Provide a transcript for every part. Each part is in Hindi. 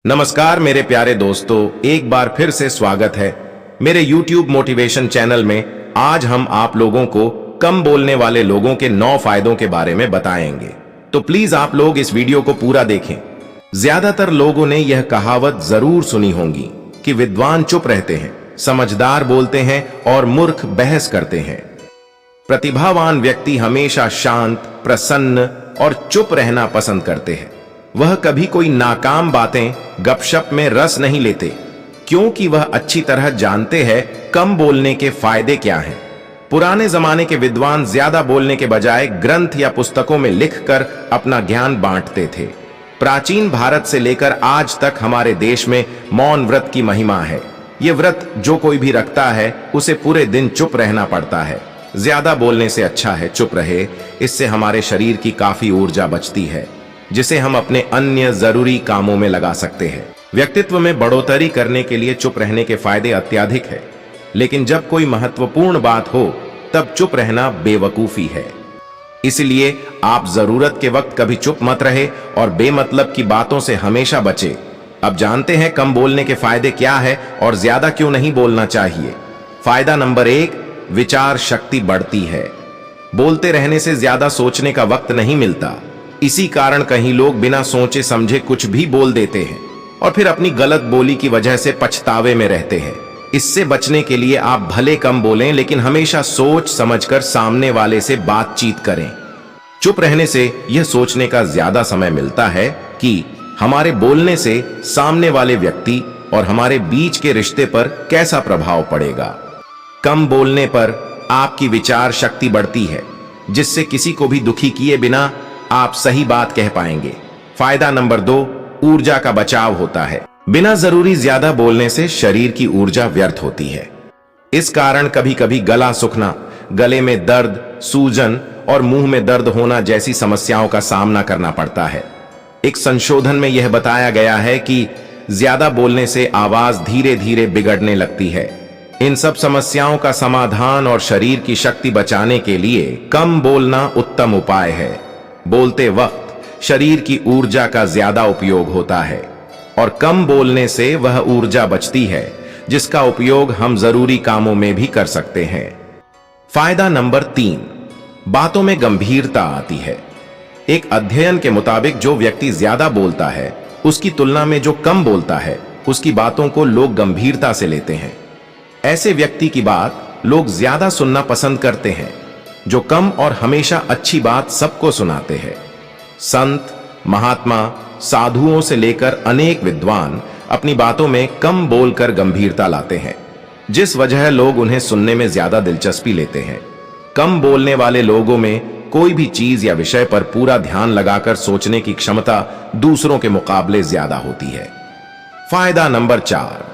नमस्कार मेरे प्यारे दोस्तों, एक बार फिर से स्वागत है मेरे YouTube मोटिवेशन चैनल में। आज हम आप लोगों को कम बोलने वाले लोगों के 9 फायदों के बारे में बताएंगे, तो प्लीज आप लोग इस वीडियो को पूरा देखें। ज्यादातर लोगों ने यह कहावत जरूर सुनी होगी कि विद्वान चुप रहते हैं, समझदार बोलते हैं और मूर्ख बहस करते हैं। प्रतिभावान व्यक्ति हमेशा शांत, प्रसन्न और चुप रहना पसंद करते हैं। वह कभी कोई नाकाम बातें, गपशप में रस नहीं लेते, क्योंकि वह अच्छी तरह जानते हैं कम बोलने के फायदे क्या हैं। पुराने जमाने के विद्वान ज्यादा बोलने के बजाय ग्रंथ या पुस्तकों में लिखकर अपना ज्ञान बांटते थे। प्राचीन भारत से लेकर आज तक हमारे देश में मौन व्रत की महिमा है। यह व्रत जो कोई भी रखता है उसे पूरे दिन चुप रहना पड़ता है। ज्यादा बोलने से अच्छा है चुप रहे, इससे हमारे शरीर की काफी ऊर्जा बचती है, जिसे हम अपने अन्य जरूरी कामों में लगा सकते हैं। व्यक्तित्व में बढ़ोतरी करने के लिए चुप रहने के फायदे अत्यधिक है, लेकिन जब कोई महत्वपूर्ण बात हो तब चुप रहना बेवकूफी है। इसलिए आप जरूरत के वक्त कभी चुप मत रहे और बेमतलब की बातों से हमेशा बचे। अब जानते हैं कम बोलने के फायदे क्या है और ज्यादा क्यों नहीं बोलना चाहिए। फायदा नंबर 1, विचार शक्ति बढ़ती है। बोलते रहने से ज्यादा सोचने का वक्त नहीं मिलता। इसी कारण कहीं लोग बिना सोचे समझे कुछ भी बोल देते हैं और फिर अपनी गलत बोली की वजह से पछतावे में रहते हैं। इससे बचने के लिए आप भले कम बोलें, लेकिन हमेशा सोच समझकर सामने वाले से बातचीत करें। चुप रहने से यह सोचने का ज्यादा समय मिलता है कि हमारे बोलने से सामने वाले व्यक्ति और हमारे बीच के रिश्ते पर कैसा प्रभाव पड़ेगा। कम बोलने पर आपकी विचार शक्ति बढ़ती है, जिससे किसी को भी दुखी किए बिना आप सही बात कह पाएंगे। फायदा नंबर 2, ऊर्जा का बचाव होता है। बिना जरूरी ज्यादा बोलने से शरीर की ऊर्जा व्यर्थ होती है। इस कारण कभी कभी गला सूखना, गले में दर्द, सूजन और मुंह में दर्द होना जैसी समस्याओं का सामना करना पड़ता है। एक संशोधन में यह बताया गया है कि ज्यादा बोलने से आवाज धीरे धीरे बिगड़ने लगती है। इन सब समस्याओं का समाधान और शरीर की शक्ति बचाने के लिए कम बोलना उत्तम उपाय है। बोलते वक्त शरीर की ऊर्जा का ज्यादा उपयोग होता है और कम बोलने से वह ऊर्जा बचती है, जिसका उपयोग हम जरूरी कामों में भी कर सकते हैं। फायदा नंबर 3, बातों में गंभीरता आती है। एक अध्ययन के मुताबिक जो व्यक्ति ज्यादा बोलता है उसकी तुलना में जो कम बोलता है उसकी बातों को लोग गंभीरता से लेते हैं। ऐसे व्यक्ति की बात लोग ज्यादा सुनना पसंद करते हैं, जो कम और हमेशा अच्छी बात सबको सुनाते हैं। संत, महात्मा, साधुओं से लेकर अनेक विद्वान अपनी बातों में कम बोलकर गंभीरता लाते हैं, जिस वजह लोग उन्हें सुनने में ज्यादा दिलचस्पी लेते हैं। कम बोलने वाले लोगों में कोई भी चीज या विषय पर पूरा ध्यान लगाकर सोचने की क्षमता दूसरों के मुकाबले ज्यादा होती है। फायदा नंबर 4,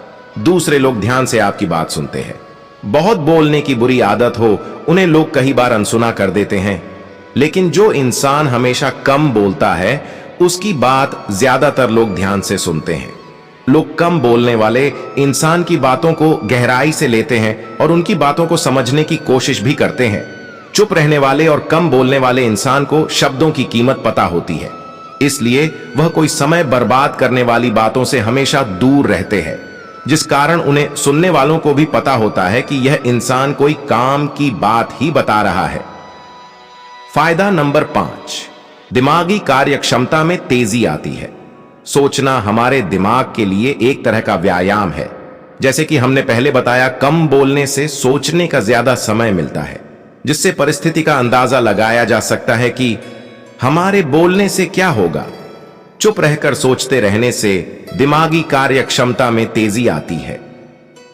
दूसरे लोग ध्यान से आपकी बात सुनते हैं। बहुत बोलने की बुरी आदत हो उन्हें लोग कई बार अनसुना कर देते हैं, लेकिन जो इंसान हमेशा कम बोलता है उसकी बात ज्यादातर लोग ध्यान से सुनते हैं। लोग कम बोलने वाले इंसान की बातों को गहराई से लेते हैं और उनकी बातों को समझने की कोशिश भी करते हैं। चुप रहने वाले और कम बोलने वाले इंसान को शब्दों की कीमत पता होती है, इसलिए वह कोई समय बर्बाद करने वाली बातों से हमेशा दूर रहते हैं, जिस कारण उन्हें सुनने वालों को भी पता होता है कि यह इंसान कोई काम की बात ही बता रहा है। फायदा नंबर 5, दिमागी कार्य क्षमता में तेजी आती है। सोचना हमारे दिमाग के लिए एक तरह का व्यायाम है। जैसे कि हमने पहले बताया, कम बोलने से सोचने का ज्यादा समय मिलता है, जिससे परिस्थिति का अंदाजा लगाया जा सकता है कि हमारे बोलने से क्या होगा। चुप रहकर सोचते रहने से दिमागी कार्य क्षमता में तेजी आती है।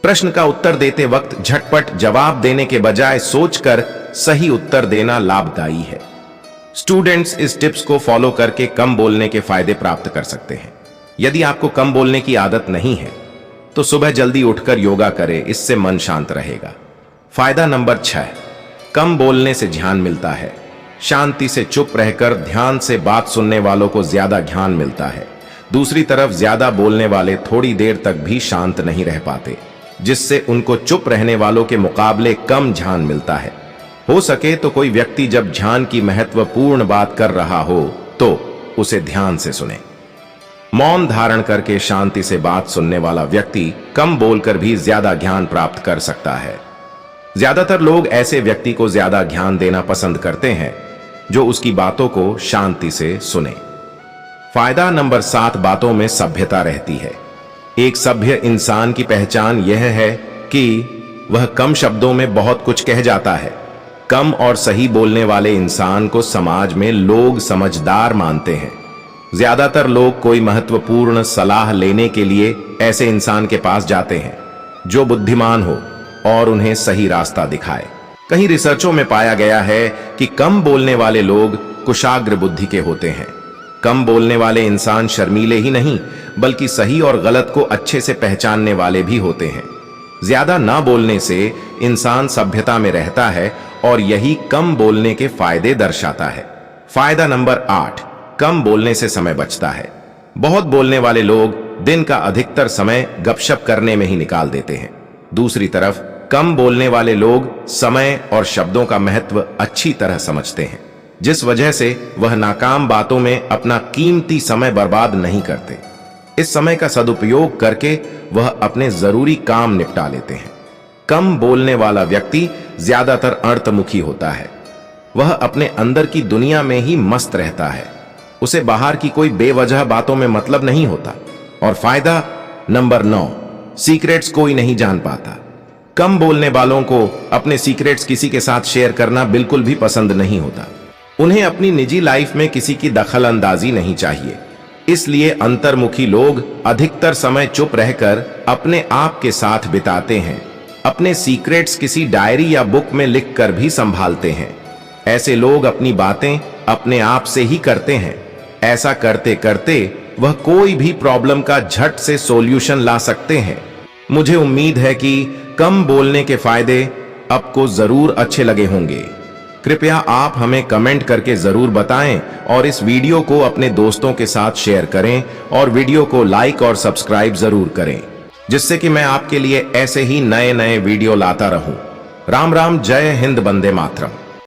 प्रश्न का उत्तर देते वक्त झटपट जवाब देने के बजाय सोचकर सही उत्तर देना लाभदायी है। स्टूडेंट्स इस टिप्स को फॉलो करके कम बोलने के फायदे प्राप्त कर सकते हैं। यदि आपको कम बोलने की आदत नहीं है तो सुबह जल्दी उठकर योगा करें, इससे मन शांत रहेगा। फायदा नंबर 6, कम बोलने से ध्यान मिलता है। शांति से चुप रहकर ध्यान से बात सुनने वालों को ज्यादा ध्यान मिलता है। दूसरी तरफ ज्यादा बोलने वाले थोड़ी देर तक भी शांत नहीं रह पाते, जिससे उनको चुप रहने वालों के मुकाबले कम ध्यान मिलता है। हो सके तो कोई व्यक्ति जब ध्यान की महत्वपूर्ण बात कर रहा हो तो उसे ध्यान से सुने। मौन धारण करके शांति से बात सुनने वाला व्यक्ति कम बोलकर भी ज्यादा ज्ञान प्राप्त कर सकता है। ज्यादातर लोग ऐसे व्यक्ति को ज्यादा ध्यान देना पसंद करते हैं जो उसकी बातों को शांति से सुने। फायदा नंबर 7, बातों में सभ्यता रहती है। एक सभ्य इंसान की पहचान यह है कि वह कम शब्दों में बहुत कुछ कह जाता है। कम और सही बोलने वाले इंसान को समाज में लोग समझदार मानते हैं। ज्यादातर लोग कोई महत्वपूर्ण सलाह लेने के लिए ऐसे इंसान के पास जाते हैं जो बुद्धिमान हो और उन्हें सही रास्ता दिखाए। कई रिसर्चों में पाया गया है कि कम बोलने वाले लोग कुशाग्र बुद्धि के होते हैं। कम बोलने वाले इंसान शर्मीले ही नहीं बल्कि सही और गलत को अच्छे से पहचानने वाले भी होते हैं। ज्यादा ना बोलने से इंसान सभ्यता में रहता है और यही कम बोलने के फायदे दर्शाता है। फायदा नंबर 8, कम बोलने से समय बचता है। बहुत बोलने वाले लोग दिन का अधिकतर समय गपशप करने में ही निकाल देते हैं। दूसरी तरफ कम बोलने वाले लोग समय और शब्दों का महत्व अच्छी तरह समझते हैं, जिस वजह से वह नाकाम बातों में अपना कीमती समय बर्बाद नहीं करते। इस समय का सदुपयोग करके वह अपने जरूरी काम निपटा लेते हैं। कम बोलने वाला व्यक्ति ज्यादातर अंतर्मुखी होता है। वह अपने अंदर की दुनिया में ही मस्त रहता है। उसे बाहर की कोई बेवजह बातों में मतलब नहीं होता। और फायदा नंबर 9, सीक्रेट्स कोई नहीं जान पाता। कम बोलने वालों को अपने सीक्रेट्स किसी के साथ शेयर करना बिल्कुल भी पसंद नहीं होता। उन्हें अपनी निजी लाइफ में किसी की दखल अंदाजी नहीं चाहिए। इसलिए अंतर्मुखी लोग अधिकतर समय चुप रहकर अपने आप के साथ बिताते हैं। अपने सीक्रेट्स किसी डायरी या बुक में लिखकर भी संभालते हैं। ऐसे लोग अपनी बातें अपने आप से ही करते हैं। ऐसा करते करते वह कोई भी प्रॉब्लम का झट से सॉल्यूशन ला सकते हैं। मुझे उम्मीद है कि कम बोलने के फायदे आपको जरूर अच्छे लगे होंगे। कृपया आप हमें कमेंट करके जरूर बताएं और इस वीडियो को अपने दोस्तों के साथ शेयर करें और वीडियो को लाइक और सब्सक्राइब जरूर करें, जिससे कि मैं आपके लिए ऐसे ही नए नए वीडियो लाता रहूं। राम राम, जय हिंद, वंदे मातरम।